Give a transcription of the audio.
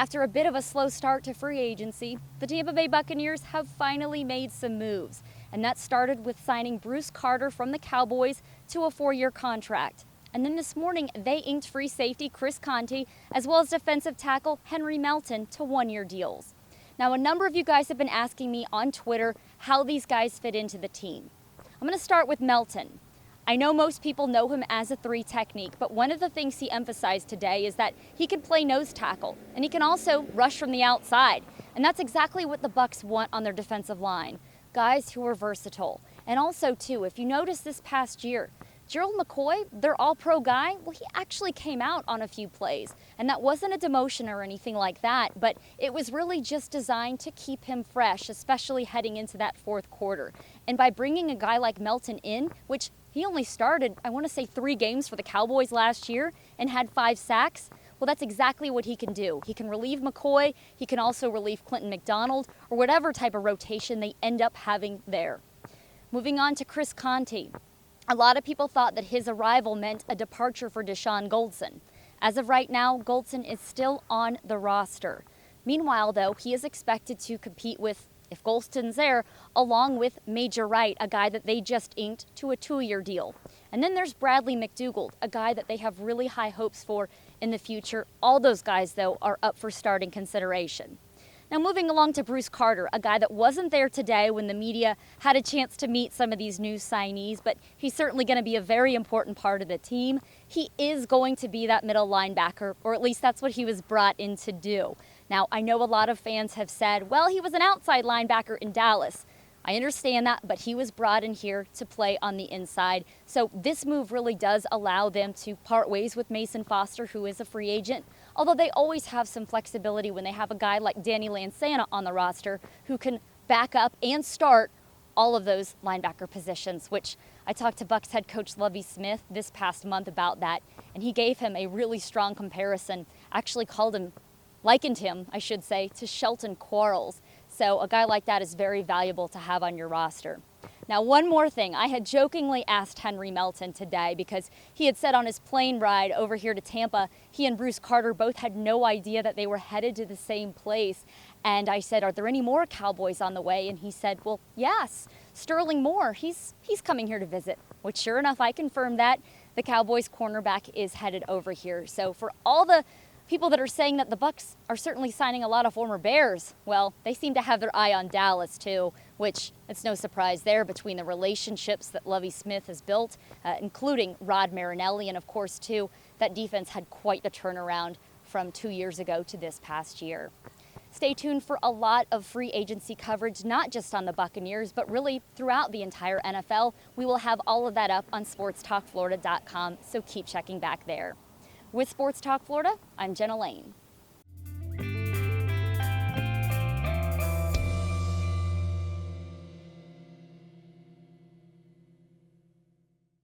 After a bit of a slow start to free agency, the Tampa Bay Buccaneers have finally made some moves, and that started with signing Bruce Carter from the Cowboys to a 4-year contract. And then this morning, they inked free safety Chris Conte as well as defensive tackle Henry Melton to 1-year deals. Now, a number of you guys have been asking me on Twitter how these guys fit into the team. I'm going to start with Melton. I know most people know him as a 3 technique, but one of the things he emphasized today is that he can play nose tackle, and he can also rush from the outside. And that's exactly what the Bucs want on their defensive line, guys who are versatile. And also, too, if you notice this past year, Gerald McCoy, their all-pro guy, well, he actually came out on a few plays. And that wasn't a demotion or anything like that, but it was really just designed to keep him fresh, especially heading into that 4th quarter. And by bringing a guy like Melton in, which he only started, I want to say 3 games for the Cowboys last year and had 5 sacks, well, that's exactly what he can do. He can relieve McCoy, he can also relieve Clinton McDonald, or whatever type of rotation they end up having there. Moving on to Chris Conte. A lot of people thought that his arrival meant a departure for Deshaun Goldson. As of right now, Goldson is still on the roster. Meanwhile, though, he is expected to compete with, if Golston's there, along with Major Wright, a guy that they just inked to a 2-year deal. And then there's Bradley McDougald, a guy that they have really high hopes for in the future. All those guys, though, are up for starting consideration. Now, moving along to Bruce Carter, a guy that wasn't there today when the media had a chance to meet some of these new signees, but he's certainly going to be a very important part of the team. He is going to be that middle linebacker, or at least that's what he was brought in to do. Now, I know a lot of fans have said, well, he was an outside linebacker in Dallas. I understand that, but he was brought in here to play on the inside. So this move really does allow them to part ways with Mason Foster, who is a free agent, although they always have some flexibility when they have a guy like Danny Lansana on the roster who can back up and start all of those linebacker positions, which I talked to Bucs head coach Lovie Smith this past month about that, and he gave him a really strong comparison, actually likened him, I should say, to Shelton Quarles. So a guy like that is very valuable to have on your roster. Now, one more thing. I had jokingly asked Henry Melton today because he had said on his plane ride over here to Tampa, he and Bruce Carter both had no idea that they were headed to the same place. And I said, are there any more Cowboys on the way? And he said, well, yes, Sterling Moore, he's coming here to visit, which sure enough, I confirmed that. The Cowboys cornerback is headed over here. So for all the people that are saying that the Bucs are certainly signing a lot of former Bears, well, they seem to have their eye on Dallas too, which it's no surprise there between the relationships that Lovie Smith has built, including Rod Marinelli, and of course too, that defense had quite a turnaround from 2 years ago to this past year. Stay tuned for a lot of free agency coverage, not just on the Buccaneers, but really throughout the entire NFL. We will have all of that up on sportstalkflorida.com, so keep checking back there. With Sports Talk Florida, I'm Jenna Lane.